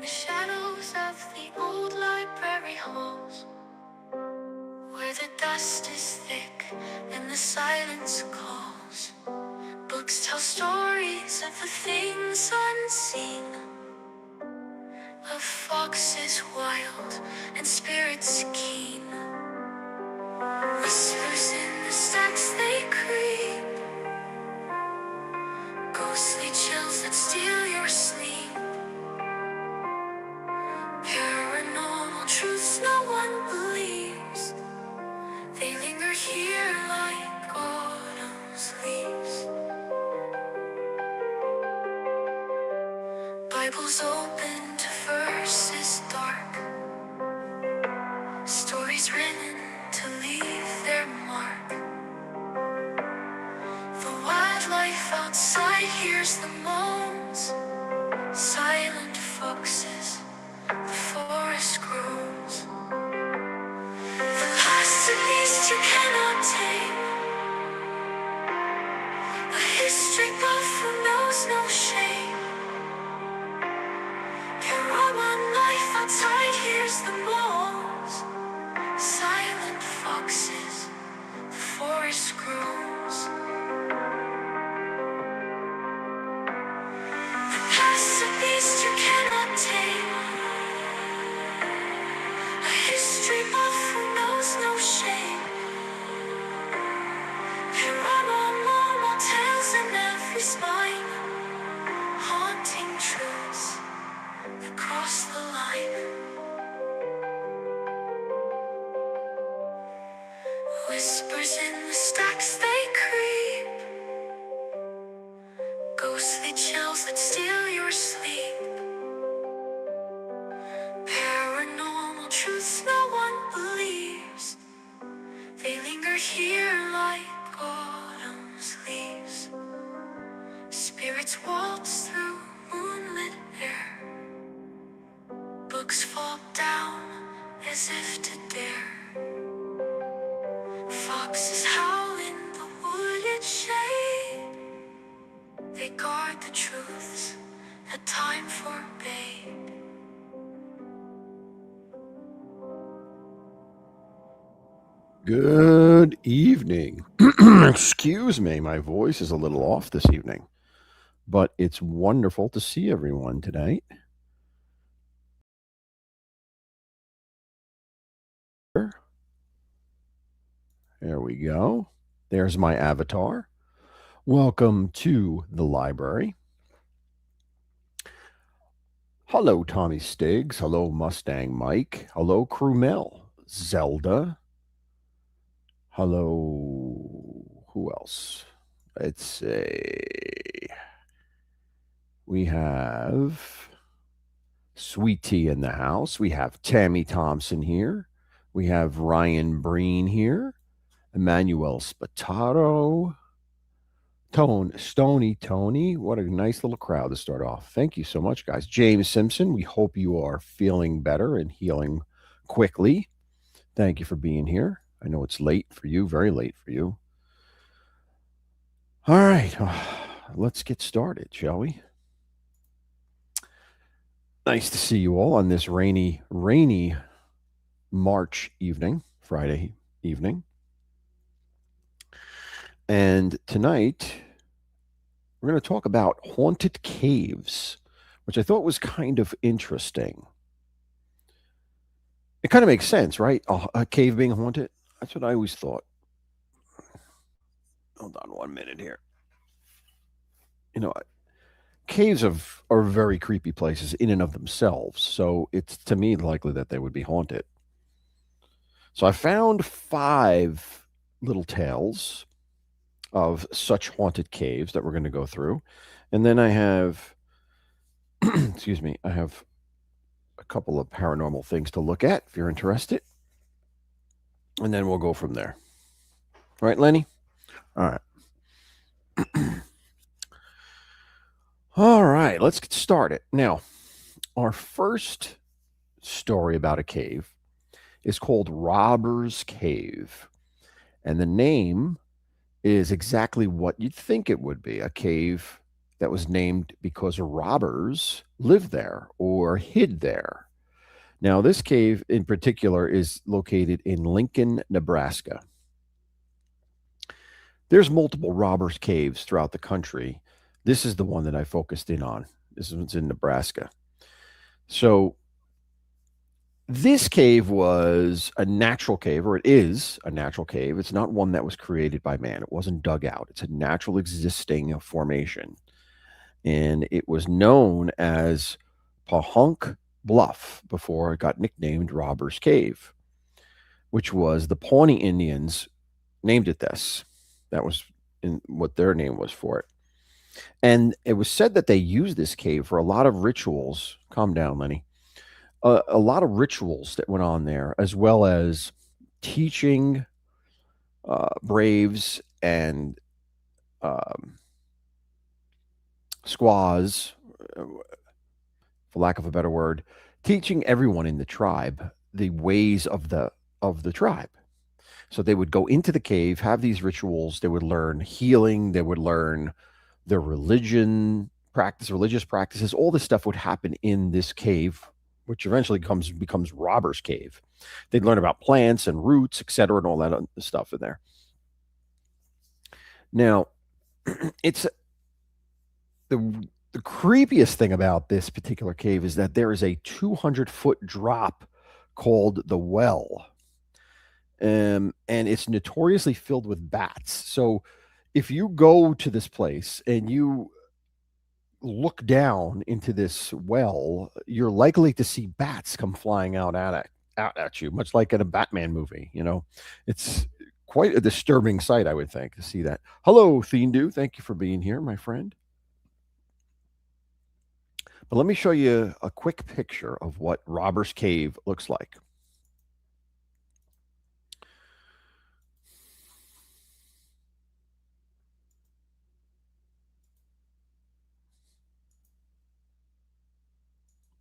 the shadows of the old library halls, where the dust is thick and the silence calls. Books tell stories of the things unseen, of foxes wild and spirits keen. Whispers in the stacks they creep, ghostly chills that steal your sleep. Paranormal truths no one believes, they linger here like autumn's leaves. Bibles open to verses dark, stories written to leave their mark. The wildlife outside hears the moans, silent foxes, the forest groans. The last of these you cannot tame, a history buff who knows no shame. Parawan life outside hears the moans, silent foxes, the forest groans. The past of beast you cannot tame, a history buff who knows no shame. Paranormal tales in every spine, haunting truths that cross the line. Whispers in the stacks they creep, ghostly chills that steal your sleep. Paranormal truths no one believes, they linger here like autumn's leaves. Spirits waltz through moonlit air, books fall down as if to dare. Foxes howl in the wooded shade, they guard the truths that time forbade. Good evening. Excuse me, my voice is a little off this evening, but it's wonderful to see everyone today. There we go. There's my avatar. Welcome to the library. Hello, Tommy Stiggs. Hello, Mustang Mike. Hello, Crew Mel. Zelda. Hello. Who else? Let's say we have Sweet Tea in the house. We have Tammy Thompson here. We have Ryan Breen here. Emmanuel Spataro. Stony Tony. What a nice little crowd to start off. Thank you so much, guys. James Simpson, we hope you are feeling better and healing quickly. Thank you for being here. I know it's late for you, very late for you. All right, let's get started, shall we? Nice to see you all on this rainy March evening, Friday evening. And tonight, we're going to talk about haunted caves, which I thought was kind of interesting. It kind of makes sense, right? A cave being haunted. That's what I always thought. Hold on 1 minute here. You know, caves are very creepy places in and of themselves. So it's to me likely that they would be haunted. So I found 5 little tales of such haunted caves that we're going to go through. And then I have, excuse me, I have a couple of paranormal things to look at if you're interested. And then we'll go from there. All right, Lenny? All right. All right, let's get started. Now, our first story about a cave is called Robber's Cave. And the name is exactly what you'd think it would be, a cave that was named because robbers lived there or hid there. Now, this cave in particular is located in Lincoln, Nebraska. There's multiple robbers' caves throughout the country. This is the one that I focused in on. This one's in Nebraska. So, this cave was a natural cave, or it is a natural cave. It's not one that was created by man. It wasn't dug out. It's a natural existing formation. And it was known as Pahunk Bluff before it got nicknamed Robber's Cave, which was the Pawnee Indians named it this. That was what their name was for it. And it was said that they used this cave for a lot of rituals. Calm down, Lenny. A lot of rituals that went on there, as well as teaching braves and um, squaws, for lack of a better word, teaching everyone in the tribe the ways of the tribe. So they would go into the cave, have these rituals. They would learn healing. They would learn their religious practices. All this stuff would happen in this cave, which eventually becomes Robber's Cave. They'd learn about plants and roots, etc., and all that stuff in there. Now, it's the creepiest thing about this particular cave is that there is a 200-foot drop called the Well. And it's notoriously filled with bats. So if you go to this place and you look down into this well, you're likely to see bats come flying out at you, much like in a Batman movie. It's quite a disturbing sight, I would think, to see that. Hello, Thindu. Thank you for being here, my friend. But let me show you a quick picture of what Robber's Cave looks like.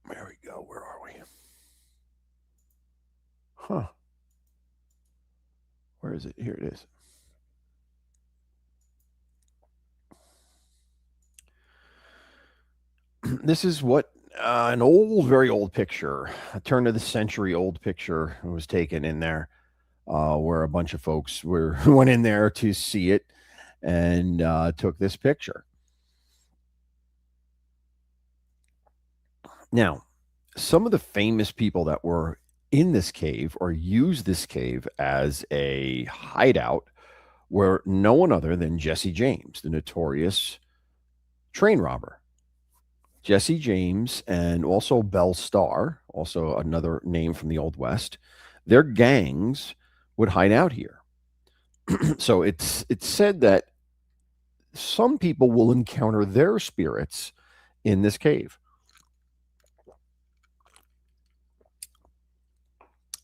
There we go. Where are we? Huh. Where is it? Here it is. This is what an old, very old picture, a turn of the century old picture was taken in there, where a bunch of folks went in there to see it and took this picture. Now, some of the famous people that were in this cave or used this cave as a hideout were no one other than Jesse James, the notorious train robber. Jesse James and also Belle Starr, also another name from the Old West, their gangs would hide out here. So it's said that some people will encounter their spirits in this cave.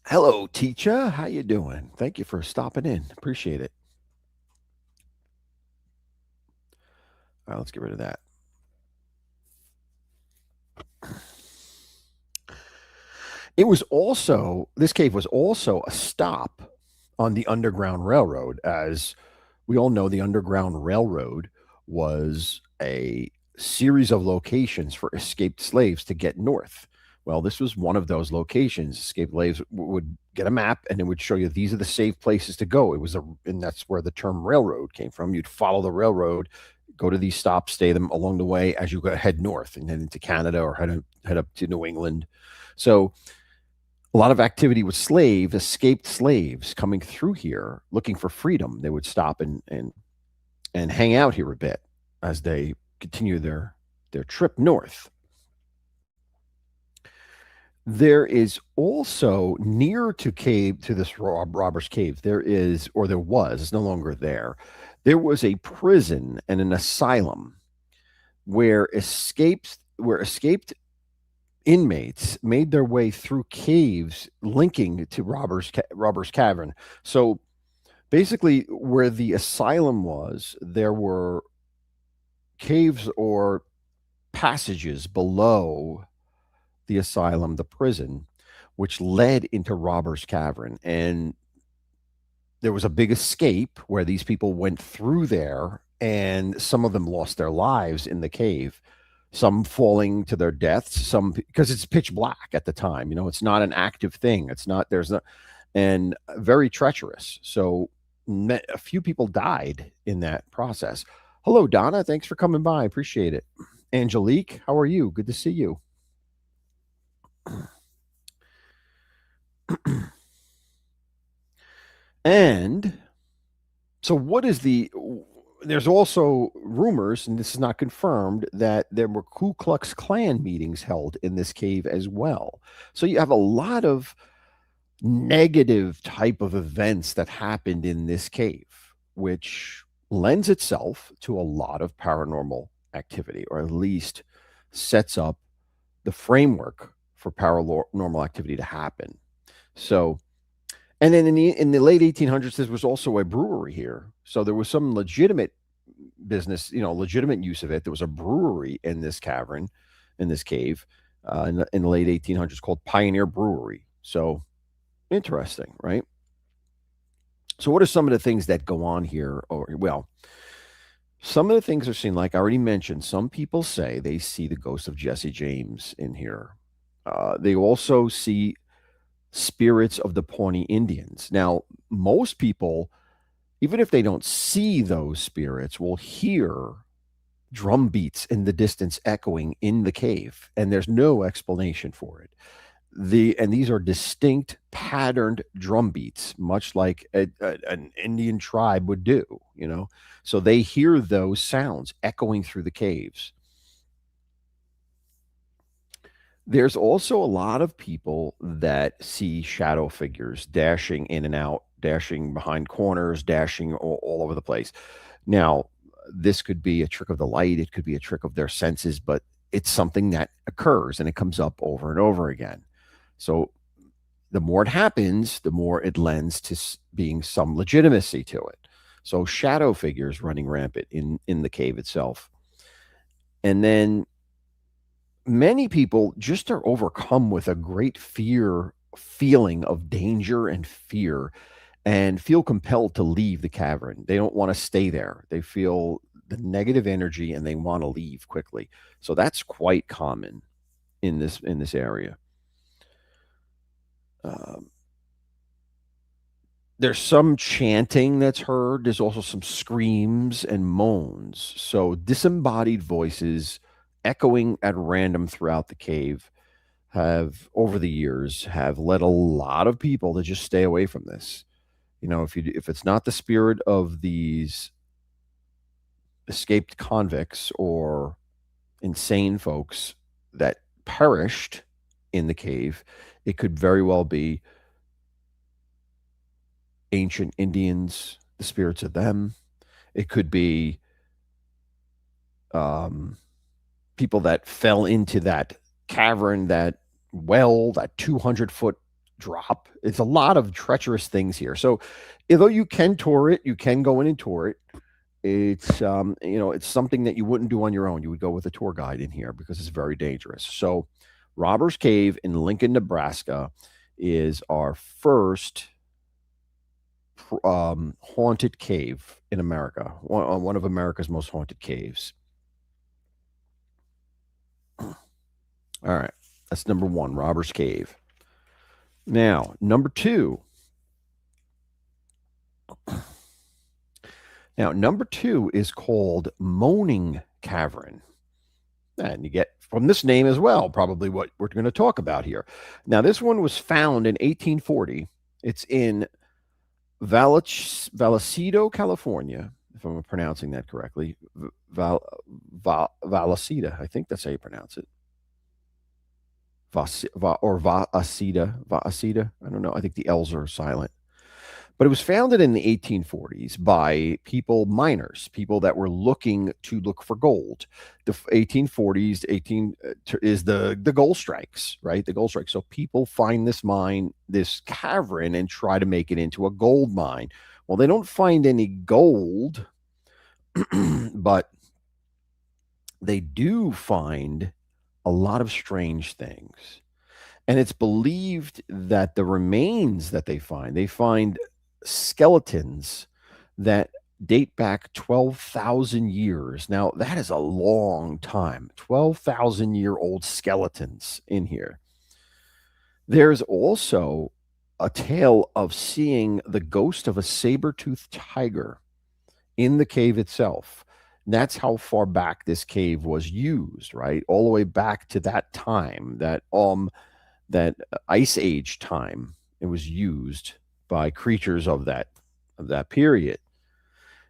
Hello, teacher. How you doing? Thank you for stopping in. Appreciate it. All right, let's get rid of that. This cave was also a stop on the Underground Railroad. As we all know, the Underground Railroad was a series of locations for escaped slaves to get north. Well, this was one of those locations. Escaped slaves would get a map and it would show you these are the safe places to go. And that's where the term railroad came from. You'd follow the railroad, go to these stops, stay them along the way as you head north and then into Canada or head up to New England. So a lot of activity with escaped slaves coming through here looking for freedom. They would stop and hang out here a bit as they continue their trip north. There is also near to this robber's cave, there was, it's no longer there. There was a prison and an asylum where escaped inmates made their way through caves linking to Robber's Cavern. So basically, where the asylum was, there were caves or passages below the asylum, the prison, which led into Robber's Cavern. And there was a big escape where these people went through there and some of them lost their lives in the cave, some falling to their deaths, some because it's pitch black at the time. It's not an active thing. It's not, there's not, and very treacherous. So a few people died in that process. Hello, Donna. Thanks for coming by. Appreciate it. Angelique, how are you? Good to see you. And so, what is the? There's also rumors, and this is not confirmed, that there were Ku Klux Klan meetings held in this cave as well. So you have a lot of negative type of events that happened in this cave, which lends itself to a lot of paranormal activity, or at least sets up the framework for paranormal activity to happen. So, and then in the late 1800s, there was also a brewery here. So there was some legitimate business, legitimate use of it. There was a brewery in this cavern, in this cave, in the late 1800s, called Pioneer Brewery. So interesting, right? So what are some of the things that go on here? Or well, some of the things are seen, like I already mentioned. Some people say they see the ghost of Jesse James in here. They also see spirits of the Pawnee Indians. Now, most people, even if they don't see those spirits, will hear drum beats in the distance echoing in the cave, and there's no explanation for it. And these are distinct patterned drum beats, much like an Indian tribe would do. So they hear those sounds echoing through the caves. There's also a lot of people that see shadow figures dashing in and out, dashing behind corners, dashing all over the place. Now, this could be a trick of the light, it could be a trick of their senses, but it's something that occurs and it comes up over and over again. So the more it happens, the more it lends to being some legitimacy to it. So shadow figures running rampant in the cave itself. And then many people just are overcome with a great feeling of danger and fear, and feel compelled to leave the cavern. They don't want to stay there. They feel the negative energy and they want to leave quickly. So that's quite common in this area. Um, there's some chanting that's heard. There's also some screams and moans. So disembodied voices echoing at random throughout the cave have, over the years, have led a lot of people to just stay away from this. If it's not the spirit of these escaped convicts or insane folks that perished in the cave, it could very well be ancient Indians, the spirits of them. It could be um, people that fell into that cavern, that well, that 200-foot drop. It's a lot of treacherous things here. So, although you can tour it, you can go in and tour it. It's something that you wouldn't do on your own. You would go with a tour guide in here because it's very dangerous. So, Robbers Cave in Lincoln, Nebraska, is our first haunted cave in America. One of America's most haunted caves. All right, that's number one, Robbers Cave. Now, number two. Now, number two is called Moaning Cavern. And you get from this name as well, probably what we're going to talk about here. Now, this one was found in 1840. It's in Vallecito, California, if I'm pronouncing that correctly. Vallecita, I think that's how you pronounce it. Vaacita. I don't know. I think the L's are silent. But it was founded in the 1840s by miners, people that were looking for gold. The 1840s, 18 is the gold strikes, right? The gold strikes. So people find this cavern, and try to make it into a gold mine. Well, they don't find any gold, but they do find a lot of strange things. And it's believed that the remains that they find skeletons that date back 12,000 years. Now, that is a long time. 12,000-year-old skeletons in here. There's also a tale of seeing the ghost of a saber-toothed tiger in the cave itself. And that's how far back this cave was used, right? All the way back to that time, that ice age time. It was used by creatures of that period.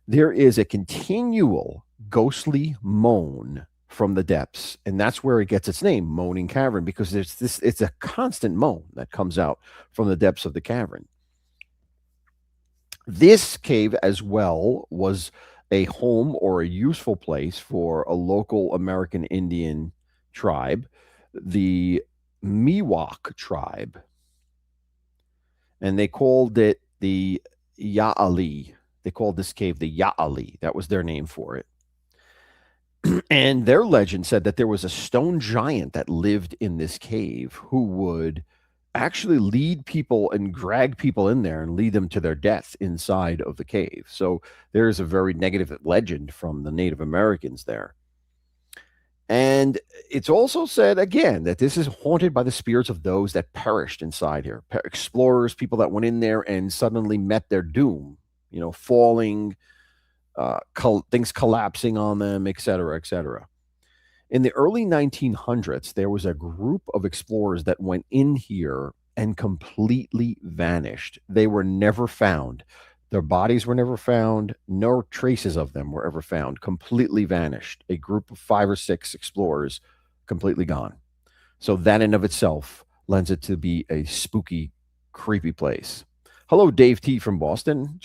There is a continual ghostly moan from the depths, and that's where it gets its name, moaning cavern, because there's this it's a constant moan that comes out from the depths of the cavern. This cave as well was a home or a useful place for a local American Indian tribe, the Miwok tribe, and they called it the Yaali. They called this cave the Yaali. That was their name for it. And their legend said that there was a stone giant that lived in this cave who would actually lead people and drag people in there and lead them to their death inside of the cave. So there is a very negative legend from the Native Americans there. And it's also said again that this is haunted by the spirits of those that perished inside here. Explorers, people that went in there and suddenly met their doom, falling, things collapsing on them, et cetera, et cetera. In the early 1900s, there was a group of explorers that went in here and completely vanished. They were never found. Their bodies were never found. No traces of them were ever found. Completely vanished. A group of 5 or 6 explorers completely gone. So that in of itself lends it to be a spooky, creepy place. Hello, Dave T from Boston.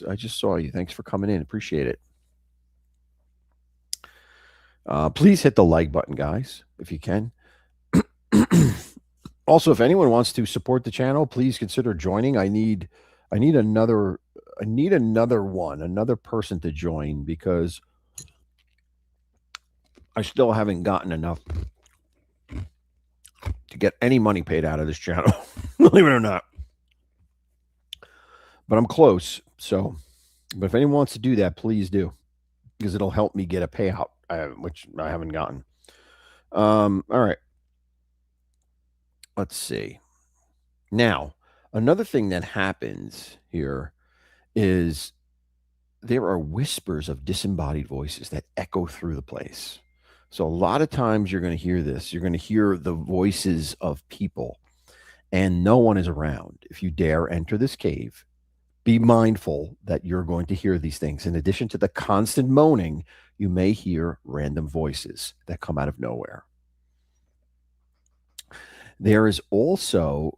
I just saw you. Thanks for coming in. Appreciate it. Please hit the like button, guys, if you can. Also, if anyone wants to support the channel, please consider joining. I need another another person to join because I still haven't gotten enough to get any money paid out of this channel, believe it or not. But I'm close. But if anyone wants to do that, please do, because it'll help me get a payout, which I haven't gotten. All right. Let's see. Now, another thing that happens here is there are whispers of disembodied voices that echo through the place. So a lot of times you're going to hear this. You're going to hear the voices of people, and no one is around. If you dare enter this cave, be mindful that you're going to hear these things. In addition to the constant moaning, you may hear random voices that come out of nowhere. There is also,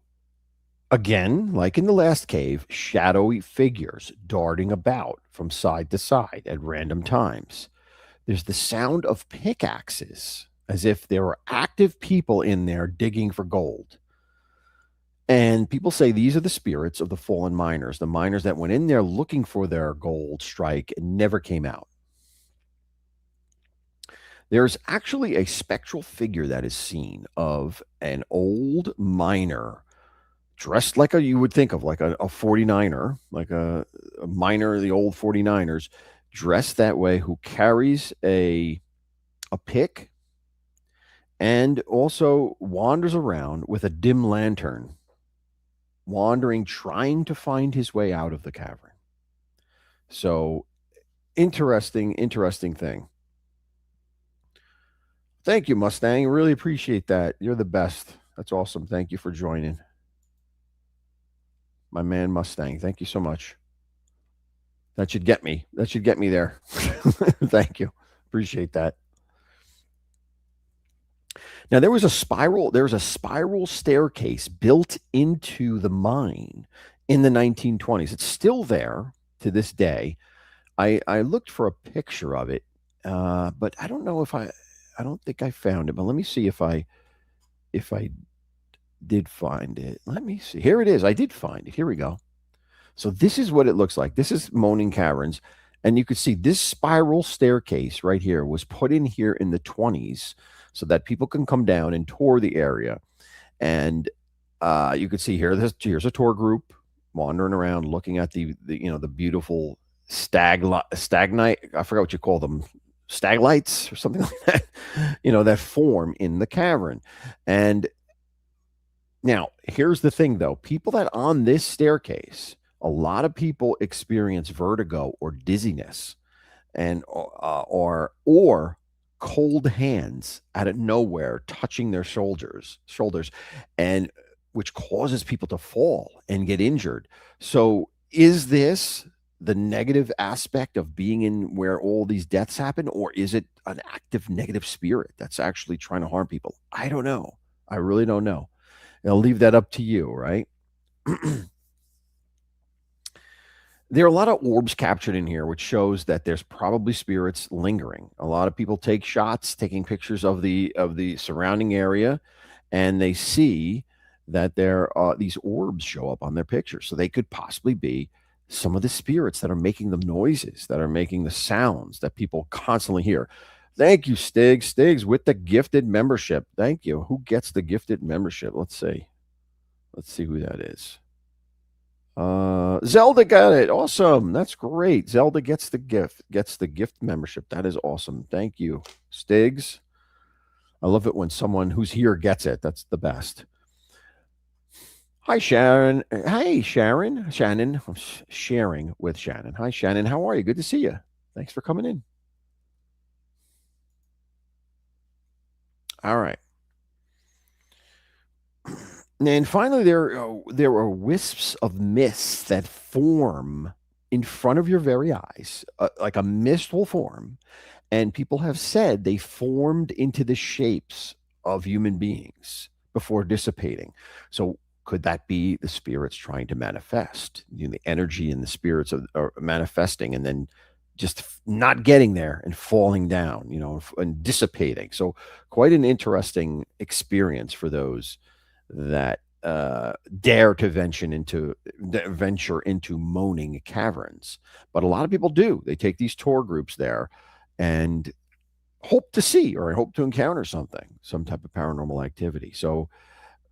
again, like in the last cave, shadowy figures darting about from side to side at random times. There's the sound of pickaxes, as if there are active people in there digging for gold. And people say these are the spirits of the fallen miners, the miners that went in there looking for their gold strike and never came out. There's actually a spectral figure that is seen of an old miner dressed like you would think of like a 49er, like a miner, the old 49ers, dressed that way, who carries a pick and also wanders around with a dim lantern, wandering, trying to find his way out of the cavern. So interesting thing. Thank you, Mustang. Really appreciate that. You're the best. That's awesome. Thank you for joining. My man Mustang. Thank you so much. That should get me. That should get me there. Thank you. Appreciate that. Now there's a spiral staircase built into the mine in the 1920s. It's still there to this day. I looked for a picture of it, but I don't know if I don't think I found it. But let me see if I did find it. Let me see. Here it is. I did find it. Here we go. So this is what it looks like. This is Moaning Caverns. And you can see this spiral staircase right here was put in here in the 20s so that people can come down and tour the area. And you can see here, here's a tour group wandering around looking at the beautiful stagnite. I forgot what you call them, staglites or something like that. That form in the cavern. And now here's the thing, though: people that on this staircase, a lot of people experience vertigo or dizziness, and or cold hands out of nowhere touching their shoulders, and which causes people to fall and get injured. So is this the negative aspect of being in where all these deaths happen, or is it an active negative spirit that's actually trying to harm people? I don't know. I really don't know. I'll leave that up to you, right? There are a lot of orbs captured in here, which shows that there's probably spirits lingering. A lot of people take shots, taking pictures of the surrounding area, and they see that these orbs show up on their pictures. So they could possibly be some of the spirits that are making the noises, that are making the sounds that people constantly hear. Thank you, Stiggs. Stiggs with the gifted membership. Thank you. Who gets the gifted membership? Let's see. Let's see who that is. Zelda got it. Awesome. That's great. Zelda gets the gift membership. That is awesome. Thank you, Stiggs. I love it when someone who's here gets it. That's the best. Hi, Sharon. Hey, Sharon. Shannon. I'm sharing with Shannon. Hi, Shannon. How are you? Good to see you. Thanks for coming in. All right. And finally, there are wisps of mist that form in front of your very eyes, like a mist will form. And people have said they formed into the shapes of human beings before dissipating. So, could that be the spirits trying to manifest? The energy and the spirits are manifesting and then just not getting there and falling down, and dissipating. So, quite an interesting experience for those that dare to venture into moaning caverns. But a lot of people do. They take these tour groups there and hope to see or hope to encounter something, some type of paranormal activity. So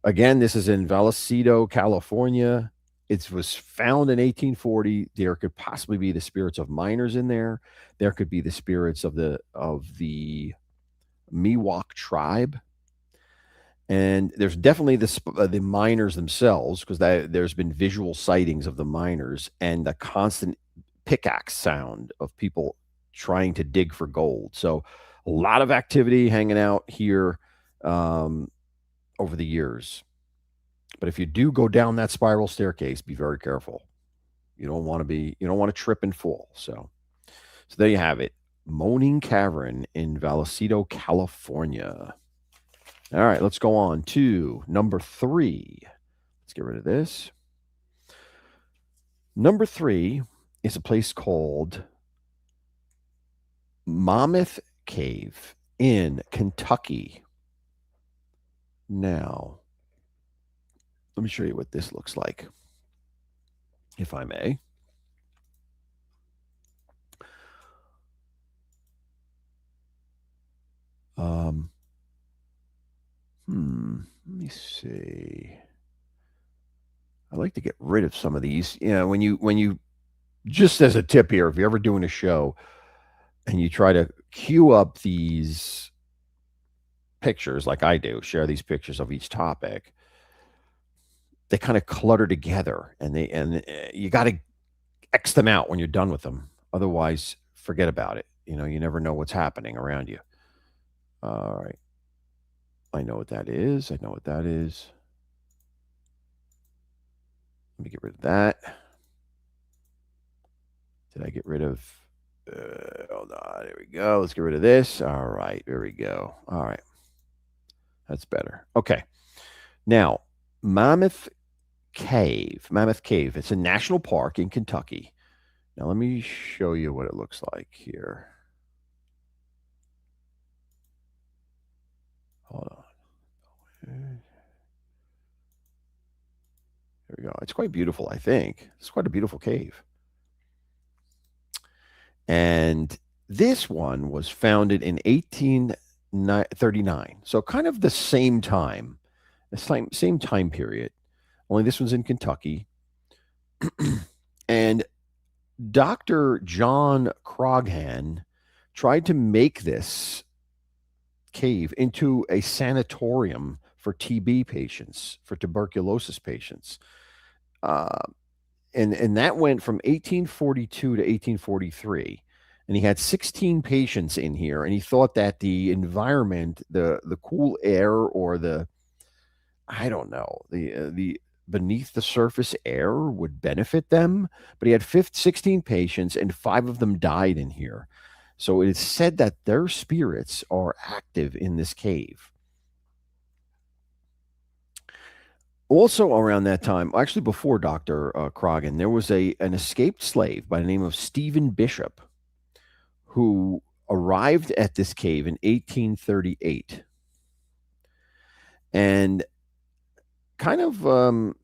again, this is in Vallecito, California. It was found in 1840. There could possibly be the spirits of miners in there. There could be the spirits of the Miwok tribe, and there's definitely the miners themselves, because there's been visual sightings of the miners and the constant pickaxe sound of people trying to dig for gold. So a lot of activity hanging out here over the years. But if you do go down that spiral staircase, be very careful. You don't want to trip and fall. So there you have it. Moaning Cavern in Vallecito, California. All right, let's go on to number 3. Let's get rid of this. Number 3 is a place called Mammoth Cave in Kentucky. Now, let me show you what this looks like, if I may. Let me see. I like to get rid of some of these. When you just as a tip here, if you're ever doing a show and you try to queue up these pictures like I do, share these pictures of each topic, they kind of clutter together, and you got to X them out when you're done with them. Otherwise, forget about it. You never know what's happening around you. All right. I know what that is. Let me get rid of that. Did I get rid of? Hold on. There we go. Let's get rid of this. All right. There we go. All right. That's better. Okay. Now, Mammoth Cave. It's a national park in Kentucky. Now, let me show you what it looks like here. Hold on. There we go. It's quite beautiful, I think. It's quite a beautiful cave. And this one was founded in 1839. So kind of the same time, same time period. Only this one's in Kentucky. And Dr. John Croghan tried to make this cave into a sanatorium for TB patients, for tuberculosis patients. Uh, and that went from 1842 to 1843. And he had 16 patients in here, and he thought that the environment, the cool air, or the, I don't know, the beneath the surface air would benefit them. But he had 16 patients, and 5 of them died in here. So it is said that their spirits are active in this cave. Also around that time, actually before Dr. Croghan, there was an escaped slave by the name of Stephen Bishop who arrived at this cave in 1838 and kind of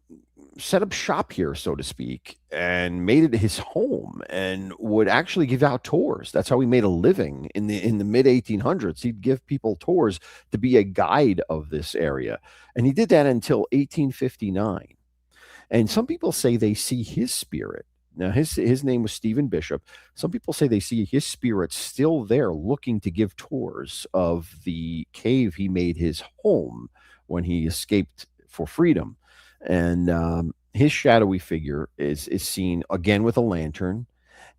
set up shop here, so to speak, and made it his home and would actually give out tours. That's how he made a living in the mid 1800s. He'd give people tours to be a guide of this area, and he did that until 1859. And some people say they see his spirit. Now, his name was Stephen Bishop. Some people say they see his spirit still there looking to give tours of the cave he made his home when he escaped for freedom. And his shadowy figure is seen again with a lantern.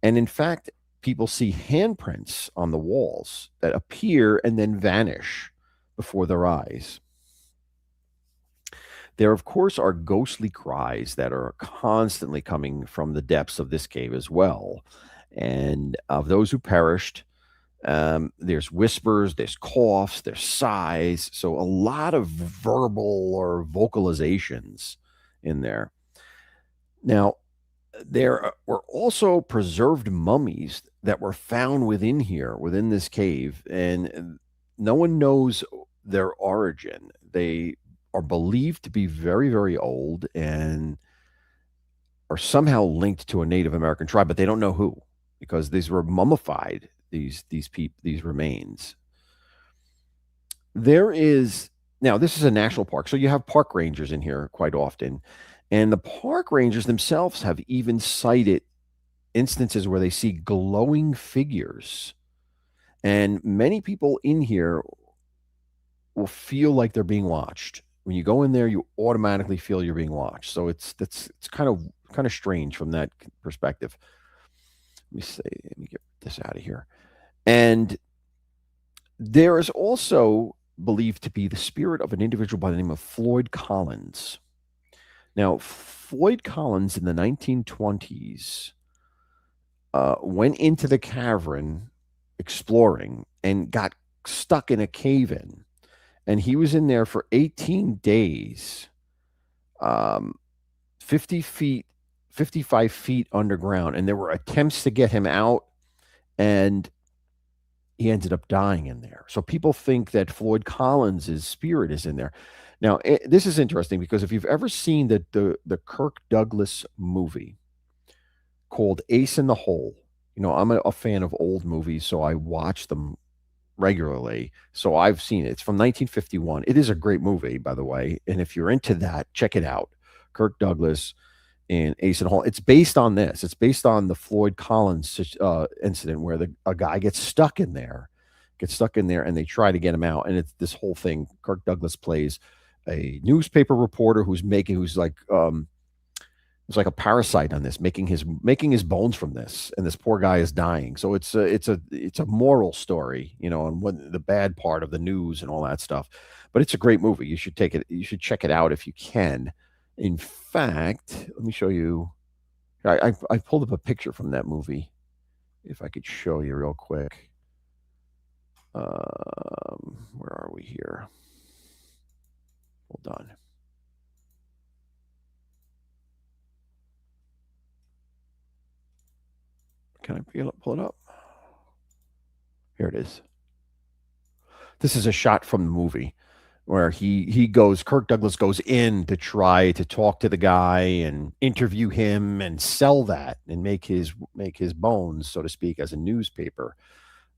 And in fact, people see handprints on the walls that appear and then vanish before their eyes. There, of course, are ghostly cries that are constantly coming from the depths of this cave as well. And of those who perished, there's whispers, there's coughs, there's sighs. So a lot of verbal or vocalizations in there. Now, there were also preserved mummies that were found within here, within this cave, and no one knows their origin. They are believed to be very, very old and are somehow linked to a Native American tribe, but they don't know who because these were mummified. These remains. There is now this is a national park, so you have park rangers in here quite often, and the park rangers themselves have even cited instances where they see glowing figures, and many people in here will feel like they're being watched. When you go in there, you automatically feel you're being watched. So it's kind of strange from that perspective. Let me get this out of here. And there is also believed to be the spirit of an individual by the name of Floyd Collins. Now, Floyd Collins in the 1920s went into the cavern exploring and got stuck in a cave in. And he was in there for 18 days, 50 feet, 55 feet underground. And there were attempts to get him out, and he ended up dying in there. So people think that Floyd Collins' spirit is in there. Now, this is interesting because if you've ever seen the Kirk Douglas movie called Ace in the Hole, I'm a fan of old movies, so I watch them regularly. So I've seen it. It's from 1951. It is a great movie, by the way. And if you're into that, check it out. Kirk Douglas in Ace in the Hole. It's based on this. It's based on the Floyd Collins incident where a guy gets stuck in there, and they try to get him out. And it's this whole thing. Kirk Douglas plays a newspaper reporter who's like it's like a parasite on this, making his bones from this, and this poor guy is dying. So it's a moral story, and what the bad part of the news and all that stuff. But it's a great movie. You should check it out if you can. In fact, let me show you. I pulled up a picture from that movie. If I could show you real quick. Where are we here? Hold on. Can I pull it up? Here it is. This is a shot from the movie where Kirk Douglas goes in to try to talk to the guy and interview him and sell that and make his bones, so to speak, as a newspaper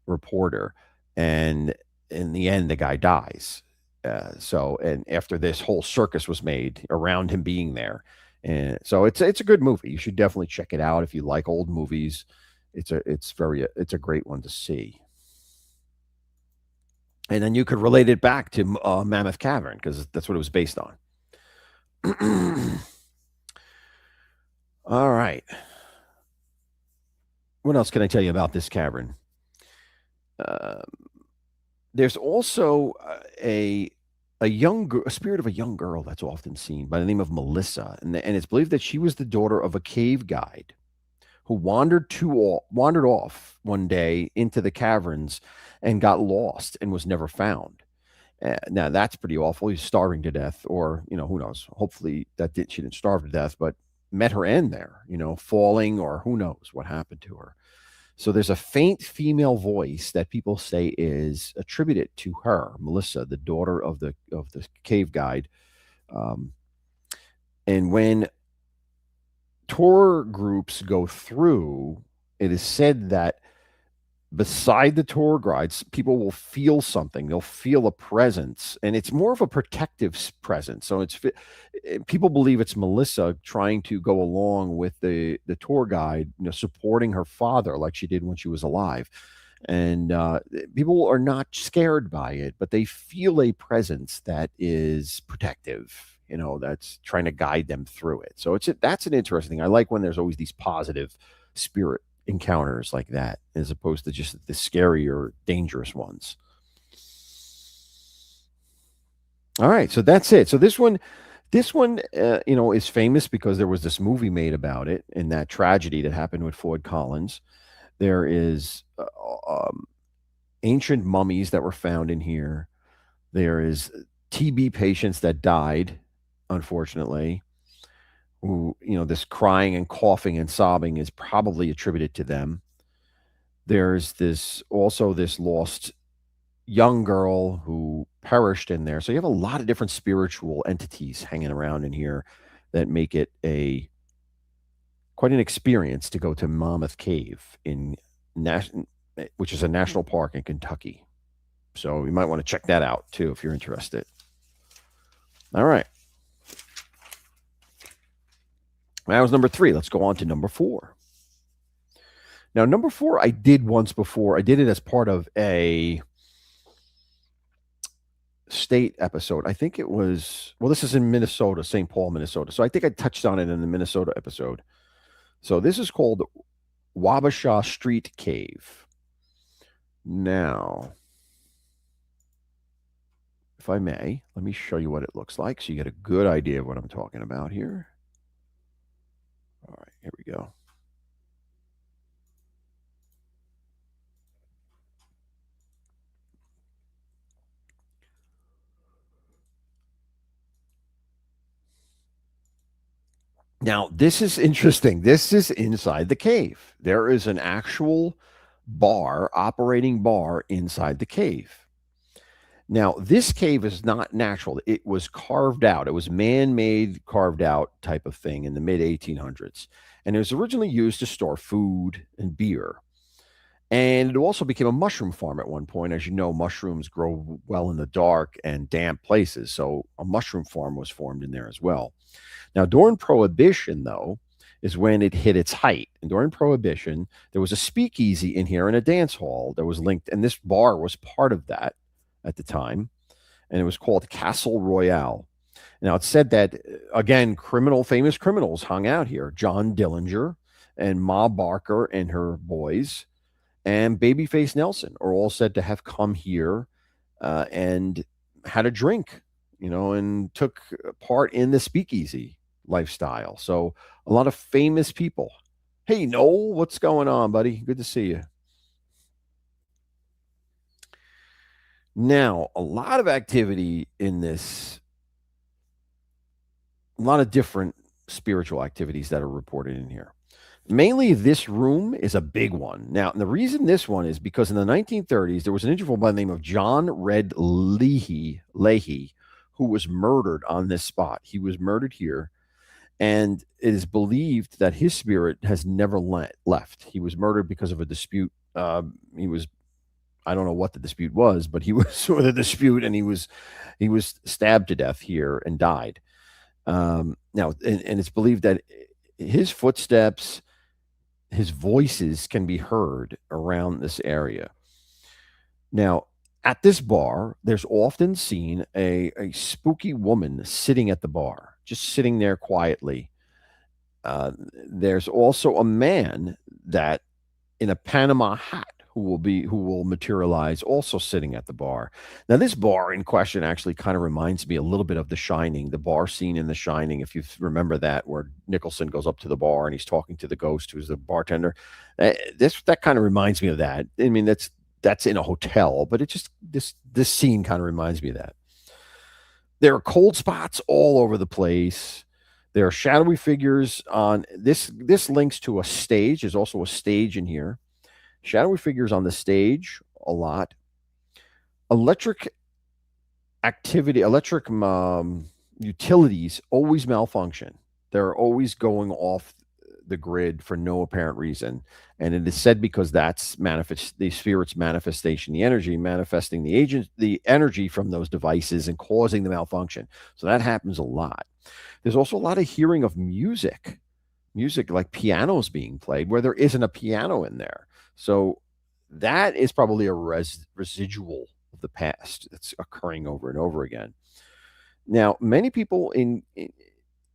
reporter. And in the end, the guy dies. And after this whole circus was made around him being there, And so it's a good movie. You should definitely check it out if you like old movies. It's a great one to see. And then you could relate it back to Mammoth Cavern because that's what it was based on. All right. What else can I tell you about this cavern? Uh, there's also a spirit of a young girl that's often seen by the name of Melissa, and it's believed that she was the daughter of a cave guide who wandered off one day into the caverns and got lost and was never found. Now that's pretty awful. He's starving to death, or who knows? Hopefully she didn't starve to death, but met her end there. Falling, or who knows what happened to her. So there's a faint female voice that people say is attributed to her, Melissa, the daughter of the cave guide. Um, and when tour groups go through, it is said that beside the tour guides, people will feel something. They'll feel a presence, and it's more of a protective presence. So people believe it's Melissa trying to go along with the tour guide, supporting her father like she did when she was alive. And people are not scared by it, but they feel a presence that is protective. That's trying to guide them through it. So that's an interesting thing. I like when there's always these positive spirit encounters like that, as opposed to just the scary or dangerous ones. All right, so that's it. So this one, is famous because there was this movie made about it and that tragedy that happened with Ford Collins. There is ancient mummies that were found in here. There is TB patients that died, unfortunately. Who, this crying and coughing and sobbing is probably attributed to them. There's this lost young girl who perished in there. So you have a lot of different spiritual entities hanging around in here that make it a quite an experience to go to Mammoth Cave which is a national park in Kentucky. So you might want to check that out too if you're interested. All right. That was number 3. Let's go on to number 4. Now, number 4, I did once before. I did it as part of a state episode. I think it was, this is in Minnesota, St. Paul, Minnesota. So I think I touched on it in the Minnesota episode. So this is called Wabasha Street Cave. Now, if I may, let me show you what it looks like so you get a good idea of what I'm talking about here. All right, here we go. Now, this is interesting. This is inside the cave. There is an actual operating bar inside the cave. Now, this cave is not natural. It was carved out. It was man-made, carved out type of thing in the mid 1800s. And it was originally used to store food and beer. And it also became a mushroom farm at one point. As you know, mushrooms grow well in the dark and damp places. So a mushroom farm was formed in there as well. Now, during Prohibition, though, is when it hit its height. And during Prohibition, there was a speakeasy in here and a dance hall that was linked. And this bar was part of that at the time. And it was called Castle Royale. Now, it's said that, again, famous criminals hung out here. John Dillinger and Ma Barker and her boys and Babyface Nelson are all said to have come here and had a drink, and took part in the speakeasy lifestyle. So a lot of famous people. Hey, Noel, what's going on, buddy? Good to see you. Now, a lot of activity in this, a lot of different spiritual activities that are reported in here. Mainly, this room is a big one. Now, and the reason this one is because in the 1930s, there was an individual by the name of John Red Leahy, who was murdered on this spot. He was murdered here, and it is believed that his spirit has never left. He was murdered because of a dispute. I don't know what the dispute was, but he was with a dispute, and he was stabbed to death here and died. Now, and it's believed that his footsteps, his voices can be heard around this area. Now, at this bar, there's often seen a spooky woman sitting at the bar, just sitting there quietly. There's also a man that in a Panama hat who will materialize also sitting at the bar. Now, this bar in question actually kind of reminds me a little bit of The Shining, the bar scene in The Shining. If you remember that, where Nicholson goes up to the bar and he's talking to the ghost who's the bartender. This that kind of reminds me of that. I mean, that's in a hotel, but it just this scene kind of reminds me of that. There are cold spots all over the place. There are shadowy figures on this. This links to a stage. There's also a stage in here. Shadowy figures on the stage a lot. Electric electric utilities always malfunction. They're always going off the grid for no apparent reason. And it is said because that's the spirit's manifestation, the energy manifesting the energy from those devices and causing the malfunction. So that happens a lot. There's also a lot of hearing of music like pianos being played where there isn't a piano in there. So that is probably a residual of the past that's occurring over and over again. Now, many people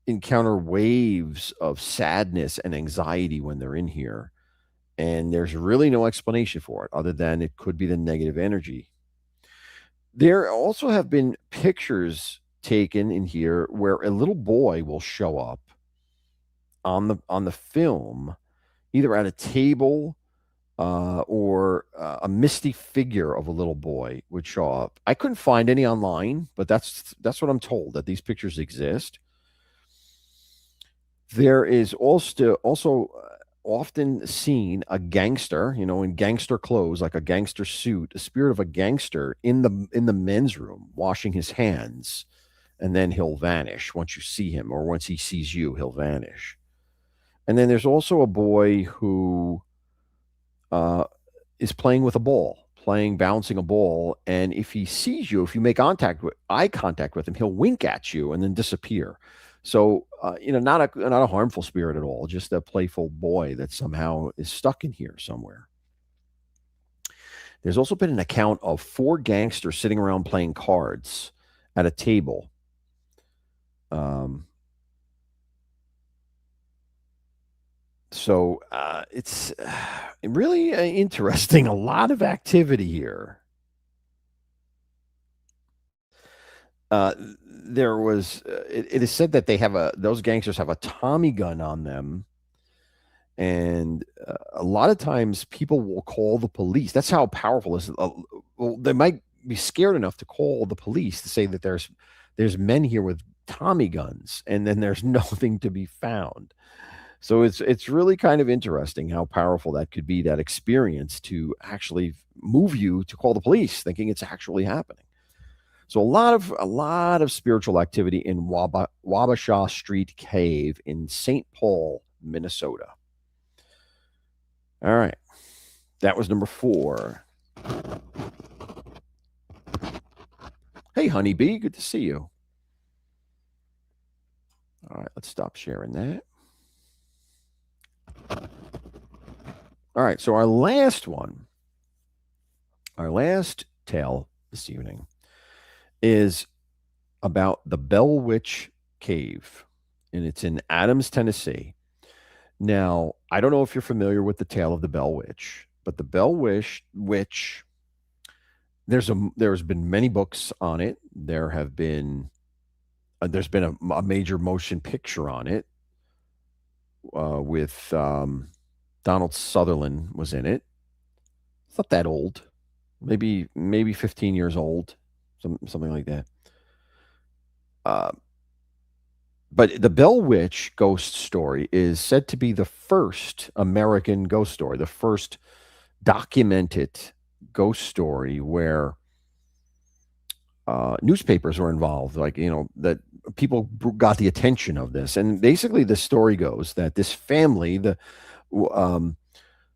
encounter waves of sadness and anxiety when they're in here, and there's really no explanation for it other than it could be the negative energy. There also have been pictures taken in here where a little boy will show up on the film, either at a table or a misty figure of a little boy would show up. I couldn't find any online, but that's what I'm told, that these pictures exist. There is also often seen a gangster, in gangster clothes, like a gangster suit, a spirit of a gangster in the men's room, washing his hands, and then he'll vanish once you see him, or once he sees you, he'll vanish. And then there's also a boy who uh, is playing with a ball, bouncing a ball, and if he sees you, if you make eye contact with him, he'll wink at you and then disappear. So, not a harmful spirit at all, just a playful boy that somehow is stuck in here somewhere. There's also been an account of four gangsters sitting around playing cards at a table. Um, so it's really interesting. A lot of activity here. There was. It is said that those gangsters have a Tommy gun on them, and a lot of times people will call the police. That's how powerful this is. Well, they might be scared enough to call the police to say that there's men here with Tommy guns, and then there's nothing to be found. So it's really kind of interesting how powerful that could be, that experience to actually move you to call the police, thinking it's actually happening. So a lot of spiritual activity in Wabasha Street Cave in St. Paul, Minnesota. All right, that was number 4. Hey, honeybee, good to see you. All right, let's stop sharing that. All right, so our last tale this evening is about the Bell Witch Cave, and it's in Adams, Tennessee. Now, I don't know if you're familiar with the tale of the Bell Witch, but the Bell Witch, there's been many books on it. There's been a major motion picture on it with Donald Sutherland was in it. It's not that old, maybe 15 years old, something like that. Uh, but the Bell Witch ghost story is said to be the first American ghost story, the first documented ghost story where newspapers were involved, like, that people got the attention of this. And basically, the story goes that this family,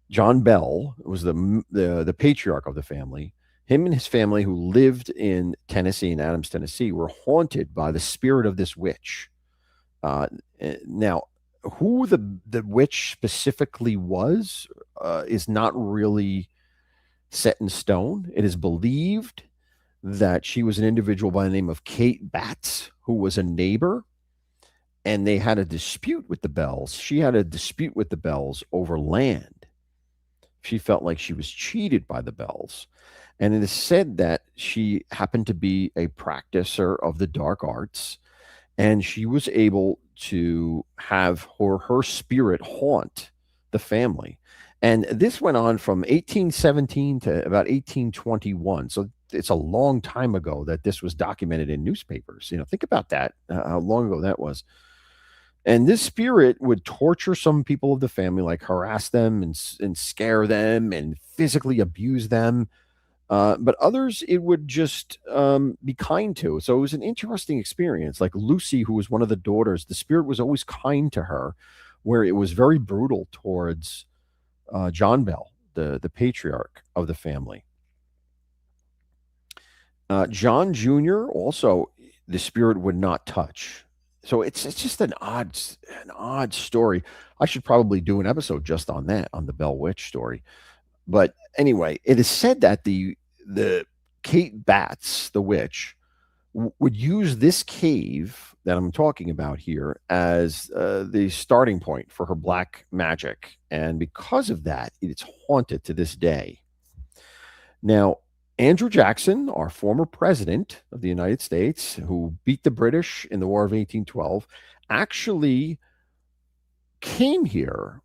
John Bell was the patriarch of the family. Him and his family, who lived in Tennessee, in Adams, Tennessee, were haunted by the spirit of this witch. Uh, now, who the witch specifically was is not really set in stone. It is believed that she was an individual by the name of Kate Batts, who was a neighbor, and they had a dispute with the Bells. She had a dispute with the Bells over land. She felt like she was cheated by the Bells. And it is said that she happened to be a practicer of the dark arts, and she was able to have her spirit haunt the family. And this went on from 1817 to about 1821. So it's a long time ago that this was documented in newspapers. Think about that, how long ago that was. And this spirit would torture some people of the family, like harass them and scare them and physically abuse them. But others, it would just be kind to. So it was an interesting experience. Like Lucy, who was one of the daughters, the spirit was always kind to her, where it was very brutal towards John Bell, the patriarch of the family. John Jr. also, the spirit would not touch. So it's just an odd story. I should probably do an episode just on that, on the Bell Witch story. But anyway, it is said that the Kate Batts, the witch, would use this cave that I'm talking about here as the starting point for her black magic, and because of that, it's haunted to this day. Now, Andrew Jackson, our former president of the United States, who beat the British in the War of 1812, actually came here,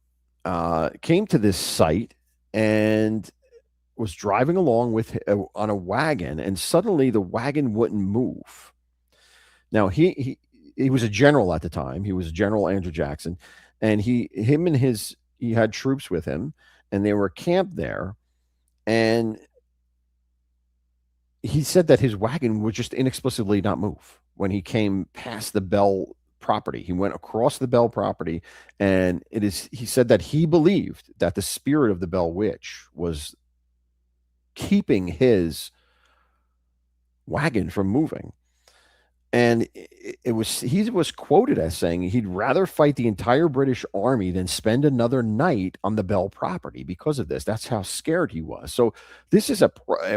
came to this site, and was driving along on a wagon, and suddenly the wagon wouldn't move. Now he was a general at the time. He was General Andrew Jackson, and he had troops with him, and they were camped there. And he said that his wagon would just inexplicably not move when he came past the Bell property. He went across the Bell property, and he said that he believed that the spirit of the Bell Witch was keeping his wagon from moving. And he was quoted as saying he'd rather fight the entire British army than spend another night on the Bell property because of this. That's how scared he was. So this is a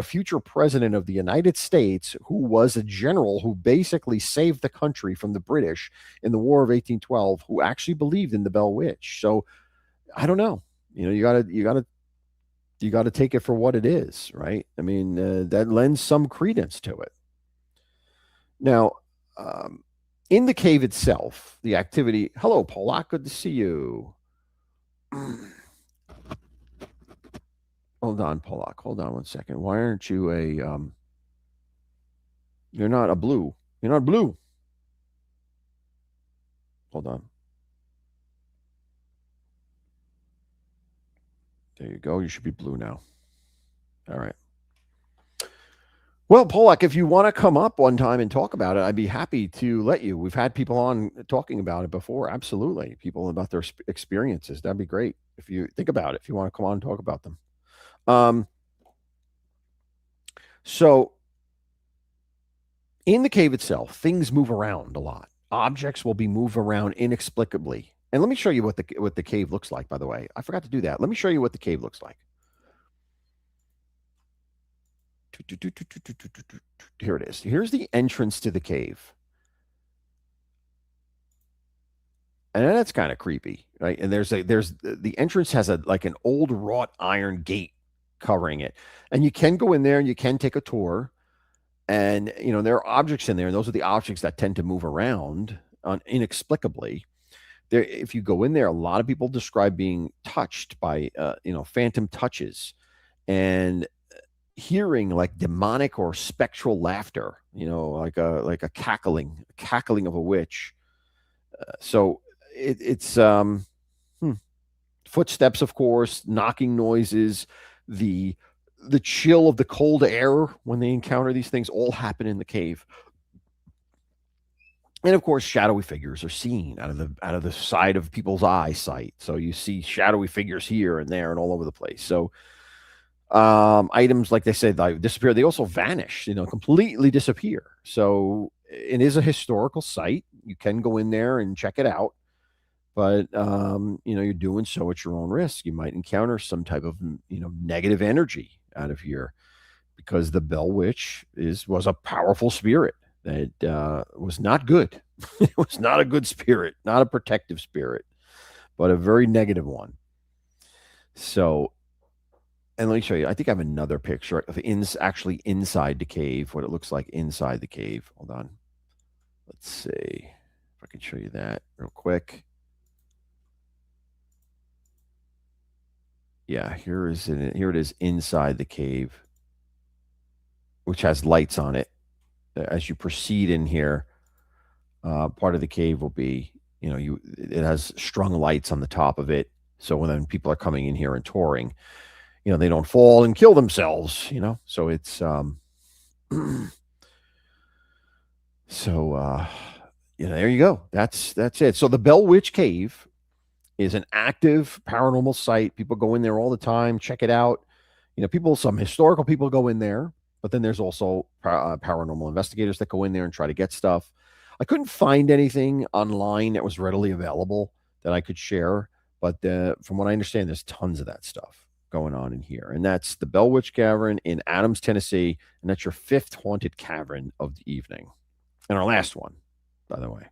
future president of the United States who was a general who basically saved the country from the British in the War of 1812, who actually believed in the Bell Witch. So I don't know. You got to take it for what it is, right? I mean, that lends some credence to it. Now, in the cave itself, the activity. Hello, Polak. Good to see you. Hold on, Polak. Hold on one second. Why aren't you a? You're not a blue. You're not blue. Hold on. There you go. You should be blue now. All right. Well, Polak, if you want to come up one time and talk about it, I'd be happy to let you. We've had people on talking about it before. Absolutely. People about their experiences. That'd be great. If you think about it, if you want to come on and talk about them. So in the cave itself, things move around a lot. Objects will be moved around inexplicably. And let me show you what the cave looks like, by the way. I forgot to do that. Let me show you what the cave looks like. Here it is. Here's the entrance to the cave. And that's kind of creepy, right? And the entrance has like an old wrought iron gate covering it. And you can go in there and you can take a tour. And there are objects in there, and those are the objects that tend to move around inexplicably. There, if you go in there, a lot of people describe being touched by phantom touches, and hearing like demonic or spectral laughter, like a cackling of a witch. So it's footsteps, of course, knocking noises, the chill of the cold air when they encounter these things all happen in the cave. And of course, shadowy figures are seen out of the side of people's eyesight. So you see shadowy figures here and there and all over the place. So items, like they said, like disappear. They also vanish, completely disappear. So it is a historical site. You can go in there and check it out, but you're doing so at your own risk. You might encounter some type of negative energy out of here because the Bell Witch was a powerful spirit that was not good. It was not a good spirit, not a protective spirit, but a very negative one. So, and let me show you. I think I have another picture of actually inside the cave, what it looks like inside the cave. Hold on. Let's see if I can show you that real quick. Yeah, here it is inside the cave, which has lights on it. As you proceed in here, part of the cave will be, it has strung lights on the top of it. So when people are coming in here and touring, they don't fall and kill themselves, So it's so there you go. That's it. So the Bell Witch Cave is an active paranormal site. People go in there all the time, check it out. Some historical people go in there, but then there's also paranormal investigators that go in there and try to get stuff. I couldn't find anything online that was readily available that I could share, but from what I understand, there's tons of that stuff going on in here. And that's the Bell Witch Cavern in Adams, Tennessee, and that's your 5th haunted cavern of the evening. And our last one, by the way.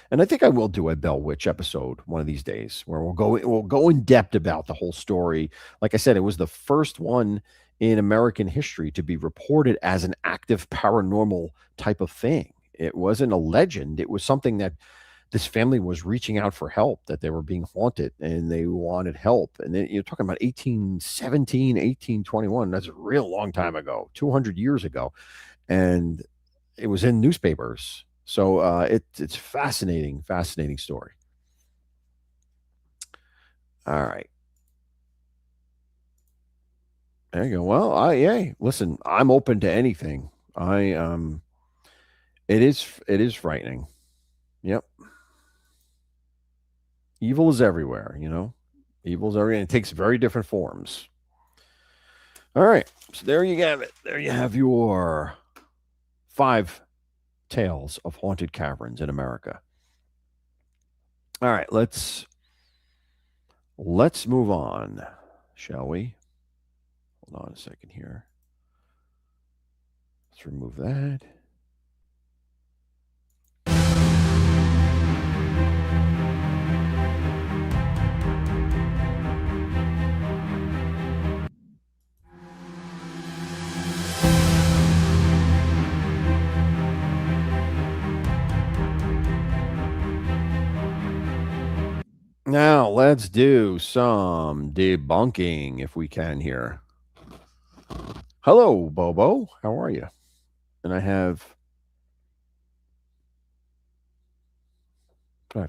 And I think I will do a Bell Witch episode one of these days where we'll go in depth about the whole story. Like I said, it was the first one in American history to be reported as an active paranormal type of thing. It wasn't a legend. It was something that this family was reaching out for help, that they were being haunted and they wanted help. And then you're talking about 1817, 1821. That's a real long time ago, 200 years ago. And it was in newspapers. So it's fascinating, fascinating story. All right. There you go. Well, yeah. Listen, I'm open to anything. It is frightening. Yep. Evil is everywhere. Evil is everywhere. It takes very different forms. All right. So there you have it. There you have your 5 tales of haunted caverns in America. All right, let's move on, shall we? Hold on a second here. Let's remove that. Now, let's do some debunking if we can here. Hello, Bobo. How are you? And I have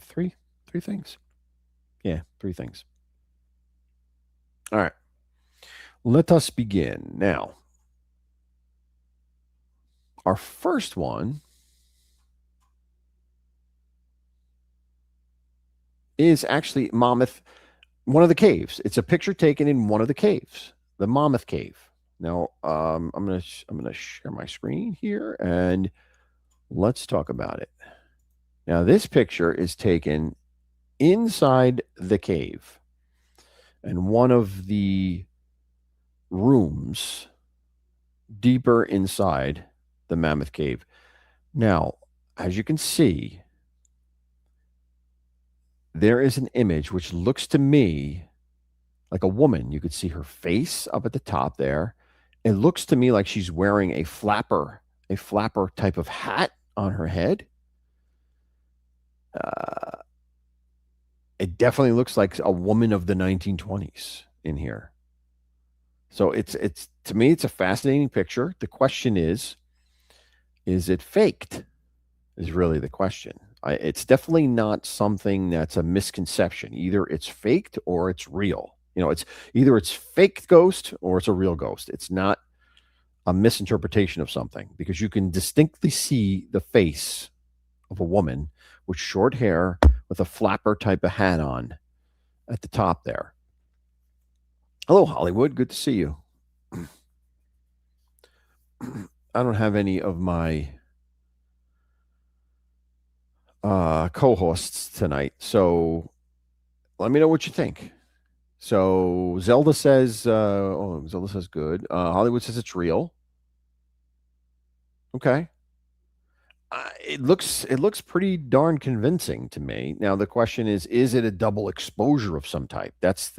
three things. Yeah, 3 things. All right. Let us begin. Now, our first one is actually Monmouth, one of the caves. It's a picture taken in one of the caves, the Monmouth Cave. Now, I'm gonna share my screen here and let's talk about it. Now, this picture is taken inside the cave, and one of the rooms deeper inside the Mammoth Cave. Now, as you can see, there is an image which looks to me like a woman. You could see her face up at the top there. It looks to me like she's wearing a flapper type of hat on her head. It definitely looks like a woman of the 1920s in here. So it's to me, it's a fascinating picture. The question is it faked? Is really the question. It's definitely not something that's a misconception. Either it's faked or it's real. It's either it's fake ghost or it's a real ghost. It's not a misinterpretation of something because you can distinctly see the face of a woman with short hair with a flapper type of hat on at the top there. Hello, Hollywood. Good to see you. I don't have any of my co-hosts tonight. So let me know what you think. So Zelda says, Zelda says good. Hollywood says it's real. Okay. It looks pretty darn convincing to me. Now the question is it a double exposure of some type? That's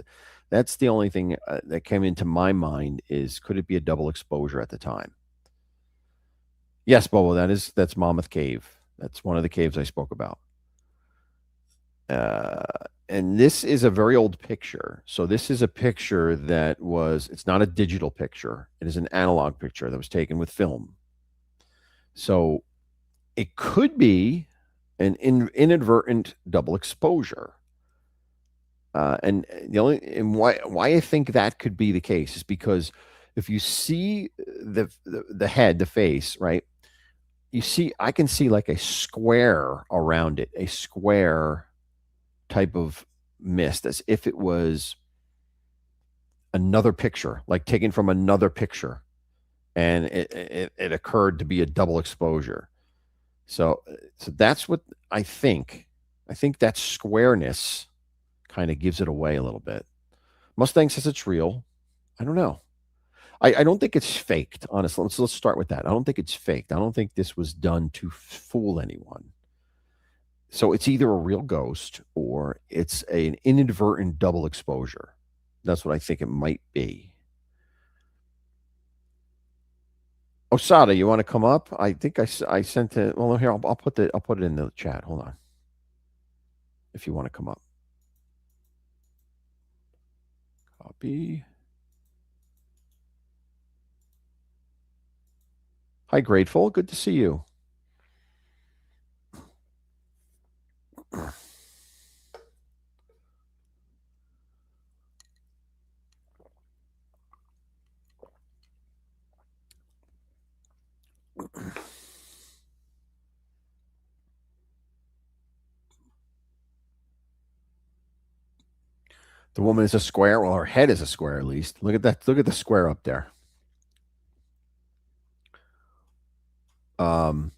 the only thing that came into my mind is could it be a double exposure at the time? Yes, Bobo, that's Monmouth Cave. That's one of the caves I spoke about. Uh, and this is a very old picture. So this is a picture that it's not a digital picture. It is an analog picture that was taken with film. So it could be an inadvertent double exposure. And why I think that could be the case is because if you see the head, the face, right? I can see like a square around it, a square type of mist, as if it was another picture, like taken from another picture, and it occurred to be a double exposure. So so that's what I think. I think that squareness kind of gives it away a little bit. Mustang says it's real. I don't know. I don't think it's faked, honestly. Let's start with that. I don't think it's faked. I don't think this was done to fool anyone. So it's either a real ghost or it's an inadvertent double exposure. That's what I think it might be. Osada, you want to come up? I think I sent it. Well, here I'll put it in the chat. Hold on, if you want to come up. Copy. Hi, Grateful. Good to see you. The woman is a square. Well, her head is a square at least. Look at that. Look at the square up there. Um.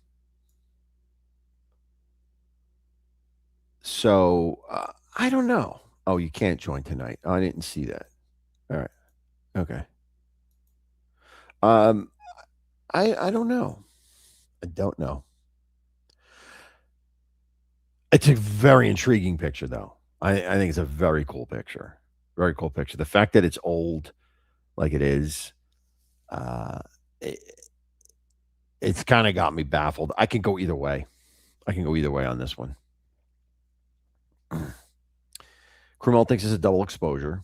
So I don't know. Oh, you can't join tonight. Oh, I didn't see that. All right. Okay. Um. I don't know. I don't know. It's a very intriguing picture, though. I think it's a very cool picture. Very cool picture. The fact that it's old, like it is, uh, it, it's kind of got me baffled. I can go either way. I can go either way on this one. Krumel thinks it's a double exposure.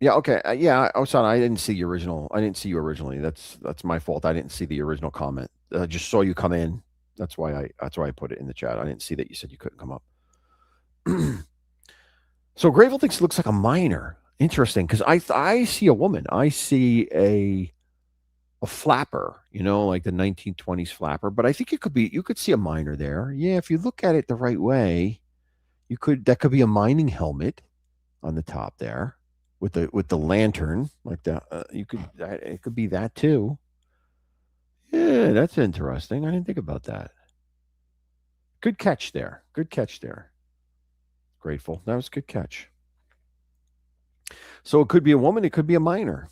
Yeah. Okay. Yeah. Oh, sorry. I didn't see the original. I didn't see you originally. That's my fault. I didn't see the original comment. I just saw you come in. That's why I put it in the chat. I didn't see that you said you couldn't come up. So Grable thinks it looks like a miner. Interesting, because I see a woman. I see a flapper, like the 1920s flapper. But I think you could see a miner there. Yeah, if you look at it the right way, that could be a mining helmet on the top there with the lantern like that. It could be that too. Yeah, that's interesting. I didn't think about that. Good catch there. Good catch there. Grateful. That was a good catch. So it could be a woman. It could be a miner.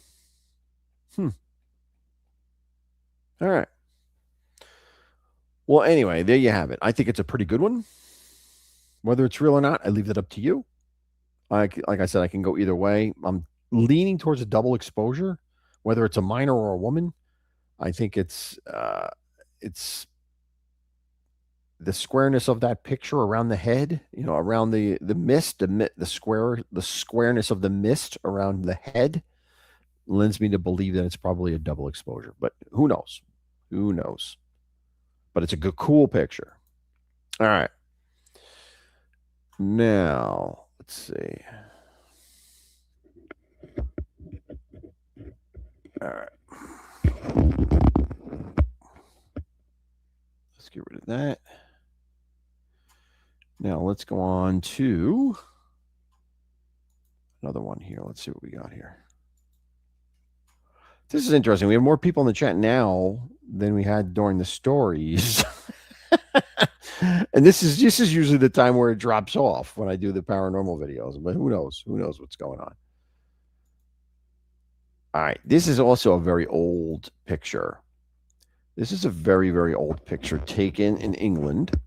Hmm. All right. Well, anyway, there you have it. I think it's a pretty good one. Whether it's real or not, I leave that up to you. Like I said, I can go either way. I'm leaning towards a double exposure, whether it's a minor or a woman. I think it's the squareness of that picture around the head, around the mist, the squareness of the mist around the head lends me to believe that it's probably a double exposure. But who knows? Who knows? But it's a good, cool picture. All right. Now, let's see. All right. Let's get rid of that. Now, let's go on to another one here. Let's see what we got here. This is interesting. We have more people in the chat now than we had during the stories. And this is usually the time where it drops off when I do the paranormal videos. But who knows? Who knows what's going on? All right. This is also a very old picture. This is a very, very old picture taken in England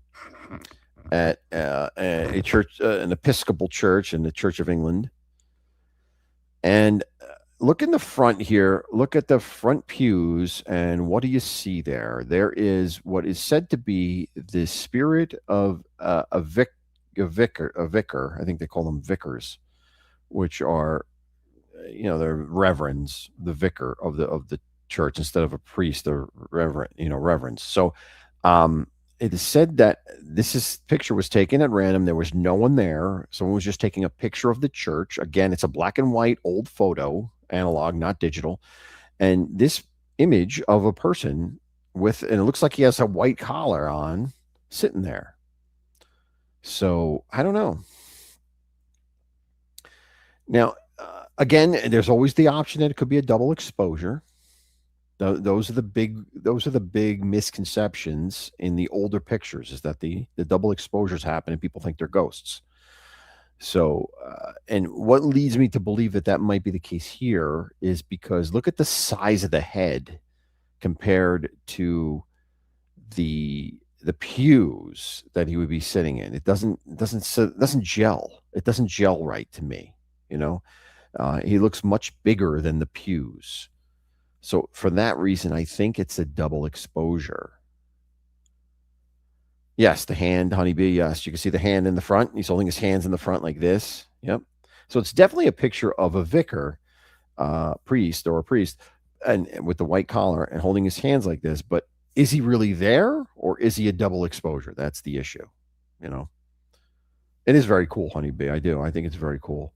at a church, an Episcopal church in the Church of England. And look in the front here. Look at the front pews, and what do you see there? There is what is said to be the spirit of a vicar. I think they call them vicars, which are, they're reverends, the vicar of the church instead of a priest or reverends. So, it is said that picture was taken at random. There was no one there. Someone was just taking a picture of the church. Again, it's a black and white old photo, analog, not digital. And this image of a person and it looks like he has a white collar on, sitting there. So I don't know. Now, again, there's always the option that it could be a double exposure. Those are the big misconceptions in the older pictures, is that the double exposures happen and people think they're ghosts. So, and what leads me to believe that might be the case here is because look at the size of the head compared to the pews that he would be sitting in. It doesn't gel. It doesn't gel right to me. He looks much bigger than the pews. So for that reason, I think it's a double exposure. Yes, the hand, honeybee. Yes, you can see the hand in the front. He's holding his hands in the front like this. Yep. So it's definitely a picture of a vicar, priest, and with the white collar and holding his hands like this. But is he really there, or is he a double exposure? That's the issue. It is very cool, honeybee. I do. I think it's very cool.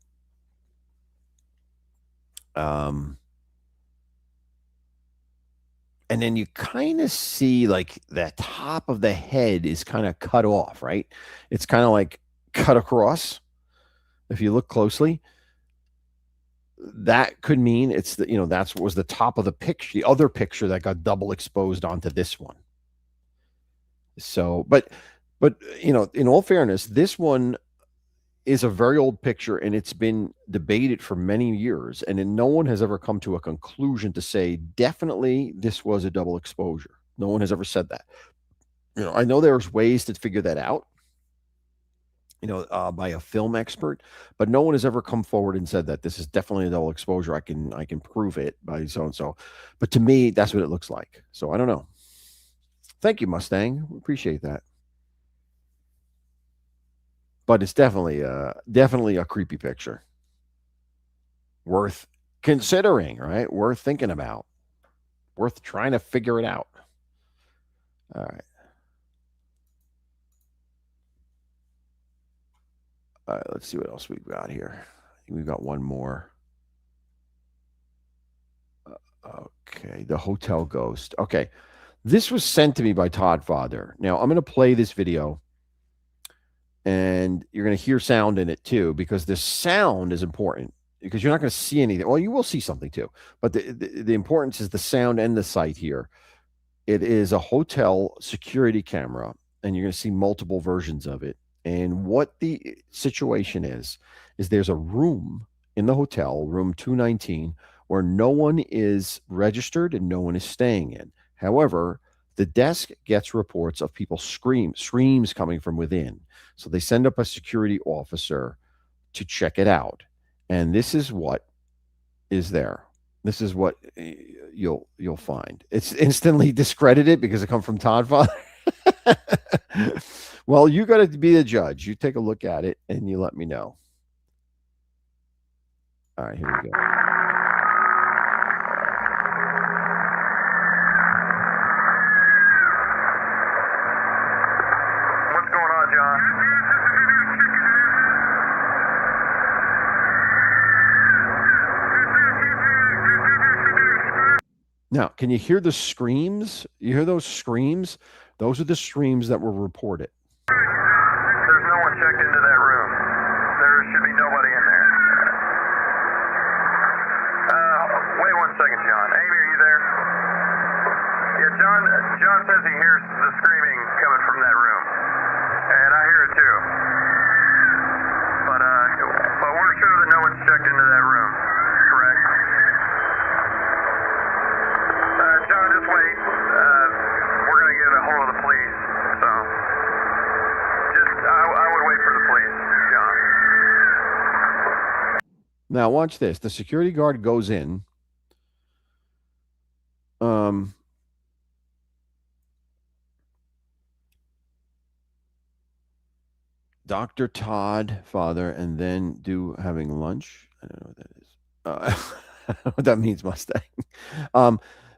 And then you kind of see like the top of the head is kind of cut off, right? It's kind of like cut across. If you look closely, that could mean it's that's what was the top of the picture, the other picture that got double exposed onto this one. So, but in all fairness, this one is a very old picture, and it's been debated for many years, and then no one has ever come to a conclusion to say definitely this was a double exposure. No one has ever said that. I know there's ways to figure that out, by a film expert, but no one has ever come forward and said that this is definitely a double exposure. I can prove it by so and so, but to me, that's what it looks like. So I don't know. Thank you, Mustang. Appreciate that. But it's definitely a creepy picture. Worth considering, right? Worth thinking about. Worth trying to figure it out. All right. All right, let's see what else we've got here. I think we've got one more. Okay, the hotel ghost. Okay, this was sent to me by Todd Father. Now, I'm going to play this video, and you're going to hear sound in it too, because the sound is important, because you're not going to see anything. Well, you will see something too, but the importance is the sound and the sight here. It is a hotel security camera, and you're going to see multiple versions of it. And what the situation is there's a room in the hotel, room 219, where no one is registered and no one is staying in. However, the desk gets reports of people screams coming from within. So they send up a security officer to check it out. And this is what is there. This is what you'll find. It's instantly discredited because it comes from Todd Father. Well, you got to be the judge. You take a look at it and you let me know. All right, here we go. What's going on, John? Now, can you hear the screams? You hear those screams? Those are the screams that were reported. There's no one checked into that room. There should be nobody in there. Wait 1 second, John. Amy, are John says he hears the screaming coming from that room, and I hear it too. But we're sure that no one's checked into that room. Correct? John, just wait. We're gonna get a hold of the police. So, I would wait for the police, John. Now watch this. The security guard goes in. Dr. Todd, father, and then having lunch. I don't know what that is. What that means, Mustang.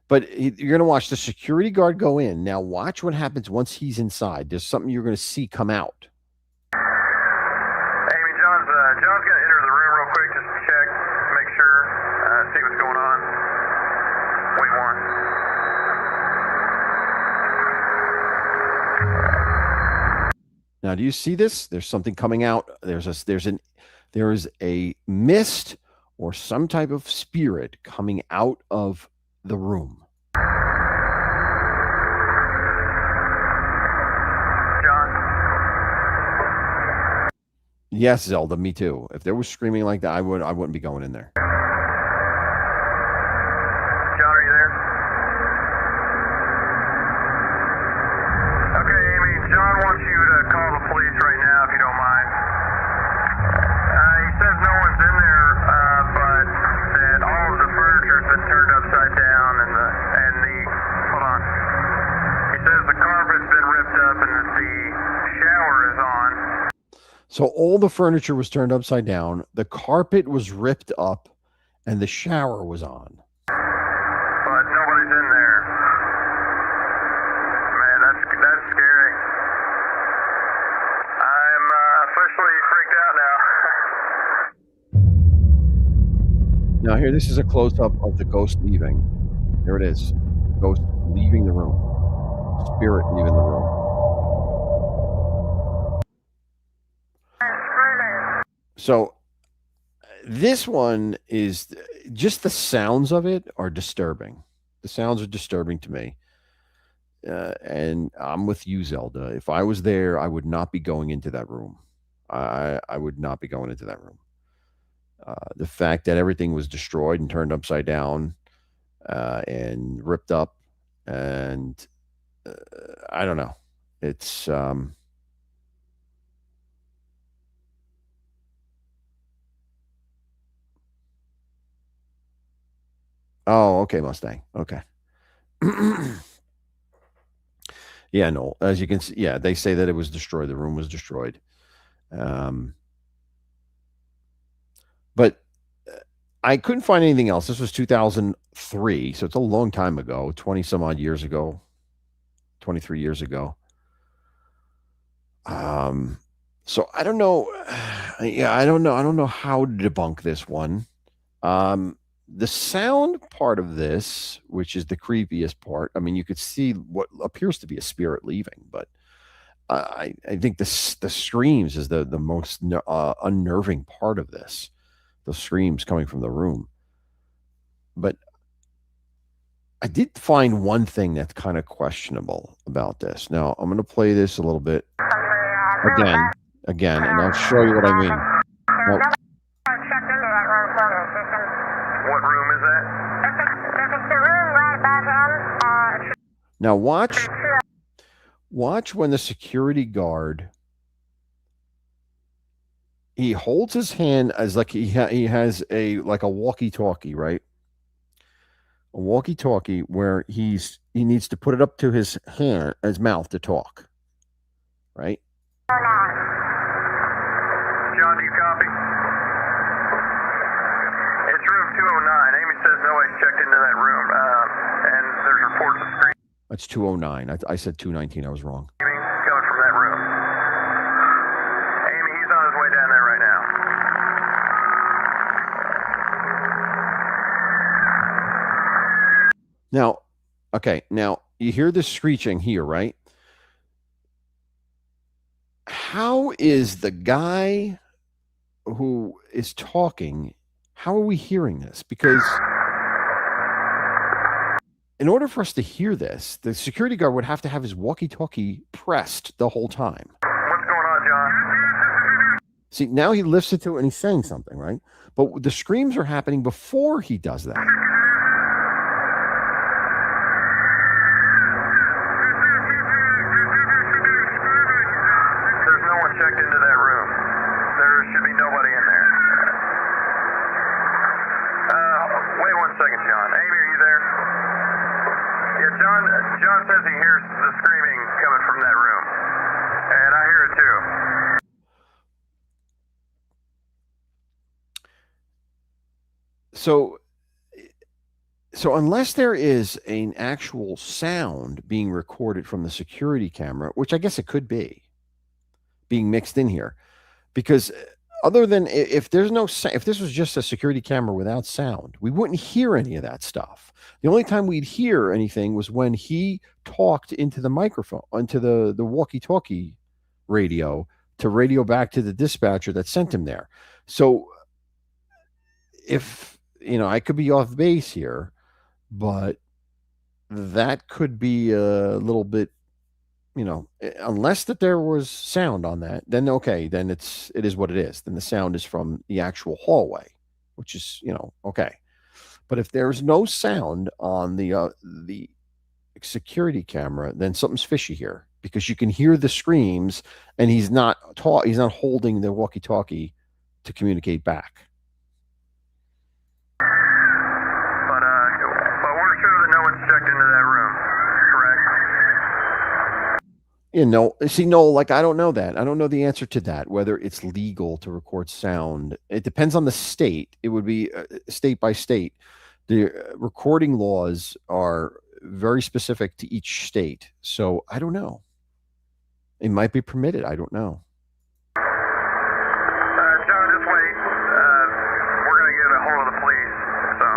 But you're going to watch the security guard go in. Now watch what happens once he's inside. There's something you're going to see come out. Amy, John's going to enter the room real quick just to check, make sure, see what's going on. Wait one. Now, do you see this? There's something coming out. There is a mist or some type of spirit coming out of the room. John? Yes, Zelda, me too. If there was screaming like that, I wouldn't be going in there. John, are you there? Okay, Amy, John wants you to call the police right now, if you don't mind. He says no one's in there, but that all of the furniture's been turned upside down, and hold on. He says the carpet's been ripped up and that the shower is on. So all the furniture was turned upside down, the carpet was ripped up, and the shower was on. But nobody's in there. Man, that's scary. I'm officially freaked out now. Now here, this is a close-up of the ghost leaving. There it is. Ghost leaving the room. Spirit leaving the room. So this one is just the sounds of it are disturbing. The sounds are disturbing to me. And I'm with you, Zelda. If I was there, I would not be going into that room. I would not be going into that room. The fact that everything was destroyed and turned upside down and ripped up, and I don't know. It's oh, okay, Mustang. Okay. Yeah, no. As you can see, yeah, they say that it was destroyed. The room was destroyed. But I couldn't find anything else. This was 2003, so it's a long time ago, 20 some odd years ago, 23 years ago. So I don't know. Yeah, I don't know. I don't know how to debunk this one. The sound part of this, which is the creepiest part, I mean, you could see what appears to be a spirit leaving, but I think the screams is the most unnerving part of this. The screams coming from the room. But I did find one thing that's kind of questionable about this. Now, I'm going to play this a little bit again, and I'll show you what I mean. Now, What room is that? now watch when the security guard, he holds his hand as like he has a walkie-talkie, right? A walkie-talkie where he needs to put it up to his mouth to talk, right? John, do you copy? It's room 209. Amy says nobody's checked into that room, and there's reports of screaming That's 209. I said 219. I was wrong. coming from that room. Amy, he's on his way down there right now. Now, okay, now you hear the screeching here, right? How is the guy who is talking, how are we hearing this? Because in order for us to hear this, the security guard would have to have his walkie-talkie pressed the whole time. What's going on, John? See, now he lifts it to it and he's saying something, right? But the screams are happening before he does that. There's no one checked into that room. There should be nobody in there. Wait 1 second, John. Amy, are you there? Yeah, John says he hears the screaming coming from that room. And I hear it too. So unless there is an actual sound being recorded from the security camera, which I guess it could be being mixed in here, because other than if there's no if this was just a security camera without sound, we wouldn't hear any of that stuff. The only time we'd hear anything was when he talked into the microphone, onto the walkie-talkie radio to radio back to the dispatcher that sent him there. So if I could be off base here, but that could be a little bit, unless that there was sound on that, then okay, then it is what it is. Then the sound is from the actual hallway, which is, okay. But if there's no sound on the security camera, then something's fishy here, because you can hear the screams and he's not holding the walkie-talkie to communicate back. But we're sure that no one's checked into that room, correct? See, no, like, I don't know that. I don't know the answer to that, whether it's legal to record sound. It depends on the state. It would be state by state. The recording laws are very specific to each state. So I don't know. It might be permitted. I don't know. John, just wait. We're going to get a hold of the police. So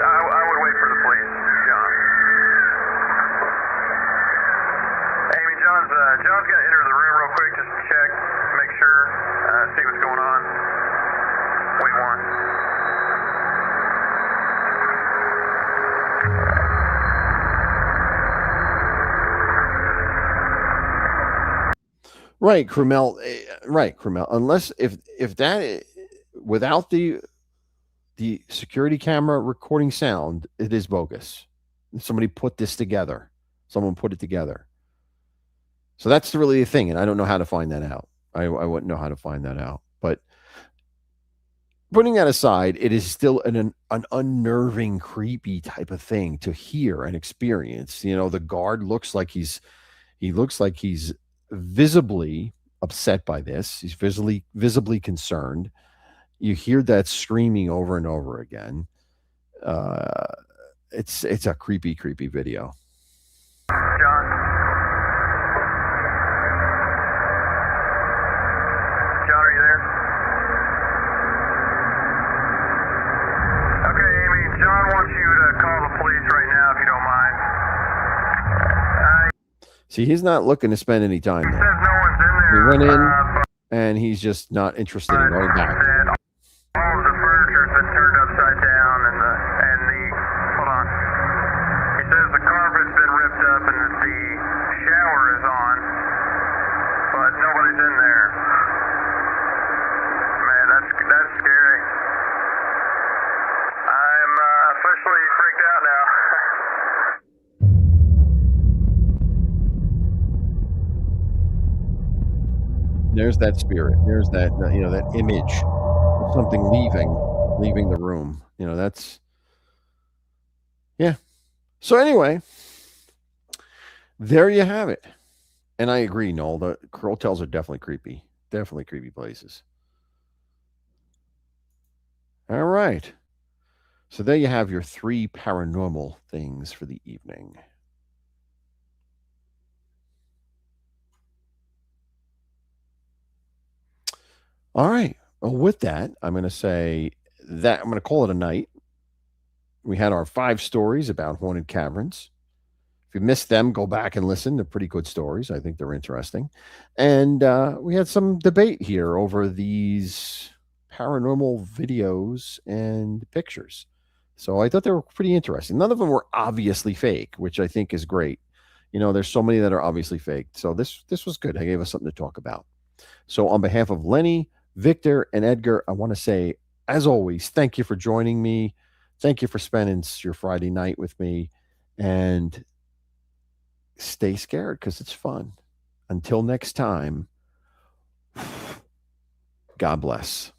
I would wait for the police, John. Amy, John's going to enter the room real quick, just to check, make sure, see what's going on. Wait one. Right, Krumel. Right, Krumel. Unless if that without the security camera recording sound, it is bogus. Somebody put this together. Someone put it together. So that's really the thing, and I don't know how to find that out. I wouldn't know how to find that out. But putting that aside, it is still an unnerving, creepy type of thing to hear and experience. The guard looks like he's visibly upset by this. He's visibly concerned. You hear that screaming over and over again. It's a creepy video. John, are you there? Okay, Amy, John wants you to call the police right now, if you don't mind. See, he's not looking to spend any time He there. says no one's in there. He went in, and he's just not interested in going back. All of the furniture's been turned upside down, and the hold on. He says the carpet's been ripped up and the shower is on, but nobody's in there. Man, that's scary. I'm officially freaked out now. There's that spirit. There's that that image of something leaving the room. That's So anyway, there you have it. And I agree, Noel. The hotels are definitely creepy. Definitely creepy places. All right. So there you have your 3 paranormal things for the evening. All right. Well, with that, I'm going to say that I'm going to call it a night. We had our 5 stories about haunted caverns. If you missed them, go back and listen. They're pretty good stories. I think they're interesting. And we had some debate here over these paranormal videos and pictures. So I thought they were pretty interesting. None of them were obviously fake, which I think is great. There's so many that are obviously fake. So this was good. I gave us something to talk about. So on behalf of Lenny, Victor, and Edgar, I want to say, as always, thank you for joining me. Thank you for spending your Friday night with me. And stay scared because it's fun. Until next time, God bless.